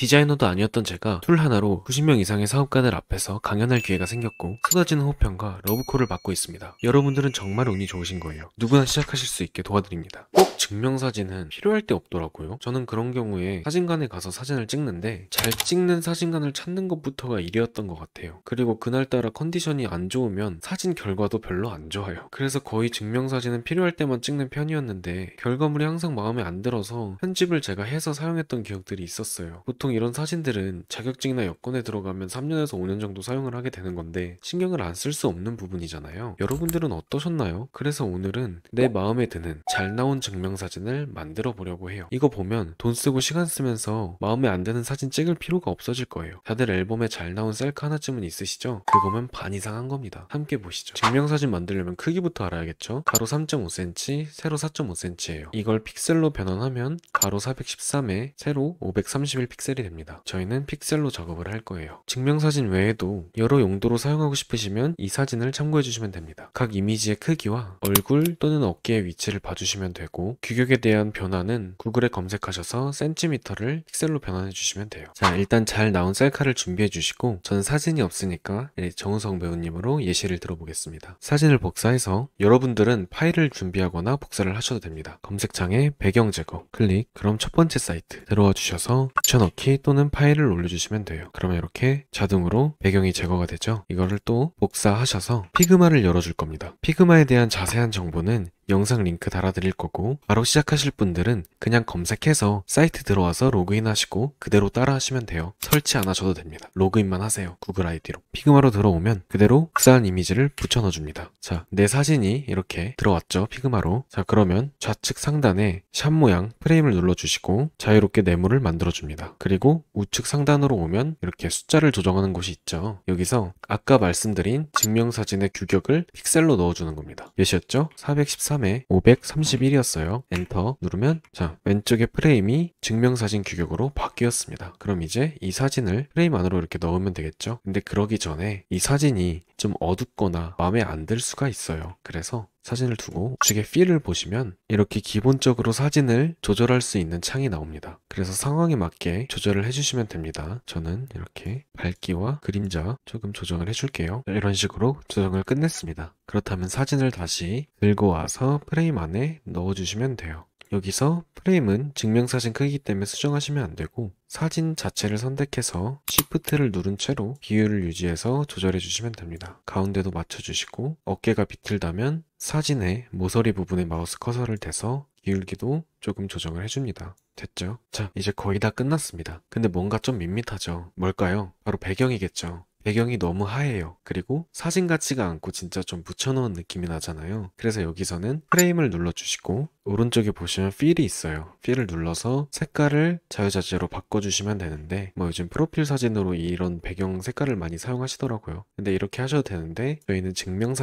디자이너도 아니었던 제가 툴 하나로 수십 명 이상의 사업가들 앞에서 강연할 기회가 생겼고 쏟아지는 호평과 러브콜을 받고 있습니다. 여러분들은 정말 운이 좋으신 거예요. 누구나 시작하실 수 있게 도와드립니다. 꼭 증명사진은 필요할 때 없더라고요. 저는 그런 경우에 사진관에 가서 사진을 찍는데 잘 찍는 사진관을 찾는 것부터가 일이었던 것 같아요. 그리고 그날따라 컨디션이 안 좋으면 사진 결과도 별로 안 좋아요. 그래서 거의 증명사진은 필요할 때만 찍는 편이었는데 결과물이 항상 마음에 안 들어서 편집을 제가 해서 사용했던 기억들이 있었어요. 보통 이런 사진들은 자격증이나 여권에 들어가면 3년에서 5년 정도 사용을 하게 되는 건데 신경을 안 쓸 수 없는 부분이잖아요. 여러분들은 어떠셨나요? 그래서 오늘은 내 마음에 드는 잘 나온 증명사진을 만들어 보려고 해요. 이거 보면 돈 쓰고 시간 쓰면서 마음에 안 드는 사진 찍을 필요가 없어질 거예요. 다들 앨범에 잘 나온 셀카 하나쯤은 있으시죠? 그거면 반 이상 한 겁니다. 함께 보시죠. 증명사진 만들려면 크기부터 알아야겠죠? 가로 3.5cm, 세로 4.5cm예요. 이걸 픽셀로 변환하면 가로 413에 세로 531픽셀이 됩니다. 저희는 픽셀로 작업을 할 거예요. 증명사진 외에도 여러 용도로 사용하고 싶으시면 이 사진을 참고해 주시면 됩니다. 각 이미지의 크기와 얼굴 또는 어깨의 위치를 봐주시면 되고 규격에 대한 변화는 구글에 검색하셔서 센티미터를 픽셀로 변환해 주시면 돼요. 자, 일단 잘 나온 셀카를 준비해 주시고 저는 사진이 없으니까 정우성 배우님으로 예시를 들어보겠습니다. 사진을 복사해서 여러분들은 파일을 준비하거나 복사를 하셔도 됩니다. 검색창에 배경 제거 클릭, 그럼 첫 번째 사이트 들어와 주셔서 붙여넣기 또는 파일을 올려주시면 돼요. 그러면 이렇게 자동으로 배경이 제거가 되죠. 이거를 또 복사하셔서 피그마를 열어줄 겁니다. 피그마에 대한 자세한 정보는 영상 링크 달아드릴 거고 바로 시작하실 분들은 그냥 검색해서 사이트 들어와서 로그인 하시고 그대로 따라 하시면 돼요. 설치 안 하셔도 됩니다. 로그인만 하세요. 구글 아이디로. 피그마로 들어오면 그대로 복사한 이미지를 붙여 넣어줍니다. 자, 내 사진이 이렇게 들어왔죠. 피그마로. 자, 그러면 좌측 상단에 샷 모양 프레임을 눌러주시고 자유롭게 네모를 만들어줍니다. 그리고 우측 상단으로 오면 이렇게 숫자를 조정하는 곳이 있죠. 여기서 아까 말씀드린 증명사진의 규격을 픽셀로 넣어주는 겁니다. 몇이었죠? 413에 531이었어요. 엔터 누르면 자, 왼쪽에 프레임이 증명사진 규격으로 바뀌었습니다. 그럼 이제 이 사진을 프레임 안으로 이렇게 넣으면 되겠죠? 근데 그러기 전에 이 사진이 좀 어둡거나 마음에 안 들 수가 있어요. 그래서 사진을 두고 우측에 필을 보시면 이렇게 기본적으로 사진을 조절할 수 있는 창이 나옵니다. 그래서 상황에 맞게 조절을 해주시면 됩니다. 저는 이렇게 밝기와 그림자 조금 조정을 해줄게요. 이런 식으로 조정을 끝냈습니다. 그렇다면 사진을 다시 들고 와서 프레임 안에 넣어주시면 돼요. 여기서 프레임은 증명사진 크기 때문에 수정하시면 안 되고 사진 자체를 선택해서 Shift를 누른 채로 비율을 유지해서 조절해 주시면 됩니다. 가운데도 맞춰주시고 어깨가 비틀다면 사진의 모서리 부분에 마우스 커서를 대서 기울기도 조금 조정을 해줍니다. 됐죠? 자, 이제 거의 다 끝났습니다. 근데 뭔가 좀 밋밋하죠? 뭘까요? 바로 배경이겠죠. 배경이 너무 하얘요. 그리고 사진 같지가 않고 진짜 좀 묻혀놓은 느낌이 나잖아요. 그래서 여기서는 프레임을 눌러주시고 오른쪽에 보시면 필이 있어요. 필을 눌러서 색깔을 자유자재로 바꿔주시면 되는데 뭐 요즘 프로필 사진으로 이런 배경 색깔을 많이 사용하시더라고요. 근데 이렇게 하셔도 되는데 저희는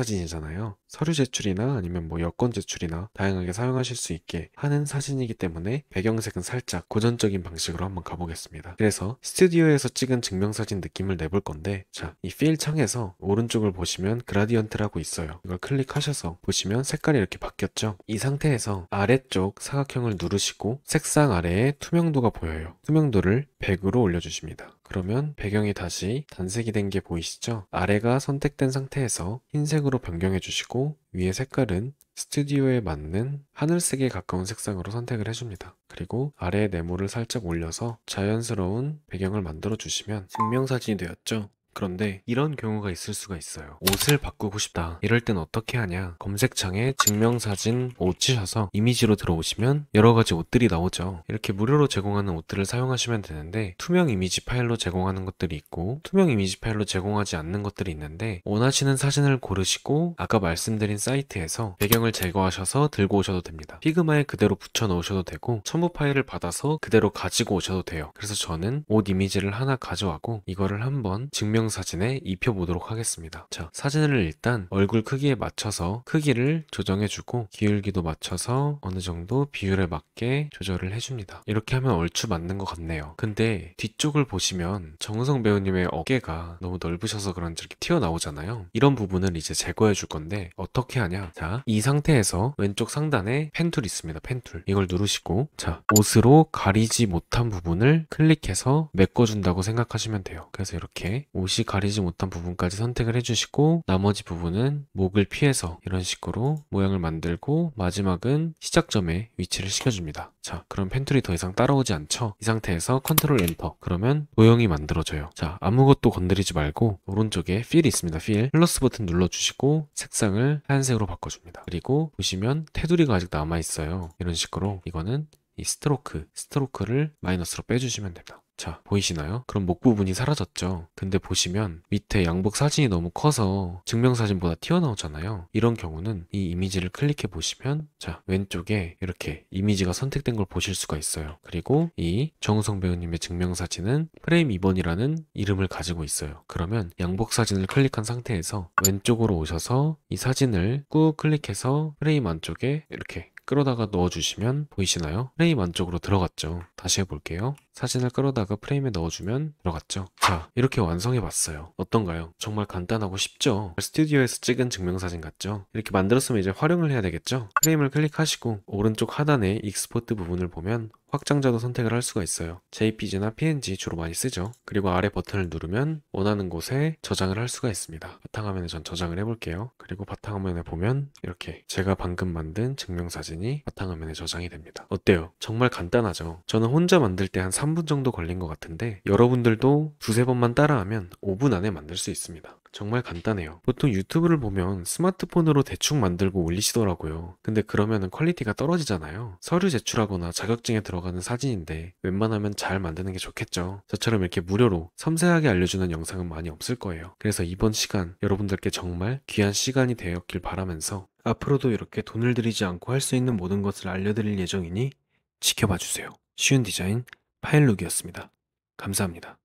증명사진이잖아요. 서류 제출이나 아니면 뭐 여권 제출이나 다양하게 사용하실 수 있게 하는 사진이기 때문에 배경색은 살짝 고전적인 방식으로 한번 가보겠습니다. 그래서 스튜디오에서 찍은 증명사진 느낌을 내볼 건데 자, 이 필 창에서 오른쪽을 보시면 그라디언트라고 있어요. 이걸 클릭하셔서 보시면 색깔이 이렇게 바뀌었죠? 이 상태에서 아래쪽 사각형을 누르시고 색상 아래에 투명도가 보여요. 투명도를 100으로 올려주십니다. 그러면 배경이 다시 단색이 된 게 보이시죠? 아래가 선택된 상태에서 흰색으로 변경해 주시고 위의 색깔은 스튜디오에 맞는 하늘색에 가까운 색상으로 선택을 해줍니다. 그리고 아래에 네모를 살짝 올려서 자연스러운 배경을 만들어 주시면 증명사진이 되었죠? 그런데 이런 경우가 있을 수가 있어요. 옷을 바꾸고 싶다. 이럴 땐 어떻게 하냐? 검색창에 증명사진 옷 치셔서 이미지로 들어오시면 여러 가지 옷들이 나오죠. 이렇게 무료로 제공하는 옷들을 사용하시면 되는데 투명 이미지 파일로 제공하는 것들이 있고 투명 이미지 파일로 제공하지 않는 것들이 있는데 원하시는 사진을 고르시고 아까 말씀드린 사이트에서 배경을 제거하셔서 들고 오셔도 됩니다. 피그마에 그대로 붙여 넣으셔도 되고 첨부 파일을 받아서 그대로 가지고 오셔도 돼요. 그래서 저는 옷 이미지를 하나 가져가고 이거를 한번 증명 증명사진에 입혀보도록 하겠습니다. 자, 사진을 일단 얼굴 크기에 맞춰서 크기를 조정해주고 기울기도 맞춰서 어느 정도 비율에 맞게 조절을 해줍니다. 이렇게 하면 얼추 맞는 것 같네요. 근데 뒤쪽을 보시면 정우성 배우님의 어깨가 너무 넓으셔서 그런지 이렇게 튀어나오잖아요. 이런 부분을 이제 제거해줄 건데 어떻게 하냐? 자, 이 상태에서 왼쪽 상단에 펜툴 있습니다. 펜툴. 이걸 누르시고 자, 옷으로 가리지 못한 부분을 클릭해서 메꿔준다고 생각하시면 돼요. 그래서 이렇게 옷이 가리지 못한 부분까지 선택을 해주시고 나머지 부분은 목을 피해서 이런 식으로 모양을 만들고 마지막은 시작점에 위치를 시켜줍니다. 자, 그럼 펜툴이 더 이상 따라오지 않죠? 이 상태에서 컨트롤 엔터. 그러면 도형이 만들어져요. 자, 아무것도 건드리지 말고 오른쪽에 필이 있습니다. 필. 플러스 버튼 눌러주시고 색상을 하얀색으로 바꿔줍니다. 그리고 보시면 테두리가 아직 남아있어요. 이런 식으로 이거는 이 스트로크를 마이너스로 빼주시면 됩니다. 자, 보이시나요? 그럼 목 부분이 사라졌죠? 근데 보시면 밑에 양복 사진이 너무 커서 증명사진보다 튀어나오잖아요. 이런 경우는 이 이미지를 클릭해 보시면 자, 왼쪽에 이렇게 이미지가 선택된 걸 보실 수가 있어요. 그리고 이 정우성 배우님의 증명사진은 프레임 2번이라는 이름을 가지고 있어요. 그러면 양복 사진을 클릭한 상태에서 왼쪽으로 오셔서 이 사진을 꾹 클릭해서 프레임 안쪽에 이렇게 끌어다가 넣어주시면 보이시나요? 프레임 안쪽으로 들어갔죠. 다시 해볼게요. 사진을 끌어다가 프레임에 넣어주면 들어갔죠. 자, 이렇게 완성해봤어요. 어떤가요? 정말 간단하고 쉽죠? 스튜디오에서 찍은 증명사진 같죠? 이렇게 만들었으면 이제 활용을 해야 되겠죠? 프레임을 클릭하시고 오른쪽 하단에 익스포트 부분을 보면 확장자도 선택을 할 수가 있어요. JPG나 PNG 주로 많이 쓰죠. 그리고 아래 버튼을 누르면 원하는 곳에 저장을 할 수가 있습니다. 바탕화면에 전 저장을 해볼게요. 그리고 바탕화면에 보면 이렇게 제가 방금 만든 증명사진이 바탕화면에 저장이 됩니다. 어때요? 정말 간단하죠? 저는 혼자 만들 때 한 3분 정도 걸린 것 같은데 여러분들도 두세 번만 따라하면 5분 안에 만들 수 있습니다. 정말 간단해요. 보통 유튜브를 보면 스마트폰으로 대충 만들고 올리시더라고요. 근데 그러면은 퀄리티가 떨어지잖아요. 서류 제출하거나 자격증에 들어가는 사진인데 웬만하면 잘 만드는 게 좋겠죠. 저처럼 이렇게 무료로 섬세하게 알려주는 영상은 많이 없을 거예요. 그래서 이번 시간 여러분들께 정말 귀한 시간이 되었길 바라면서 앞으로도 이렇게 돈을 들이지 않고 할 수 있는 모든 것을 알려드릴 예정이니 지켜봐 주세요. 쉬운 디자인 파일룩이었습니다. 감사합니다.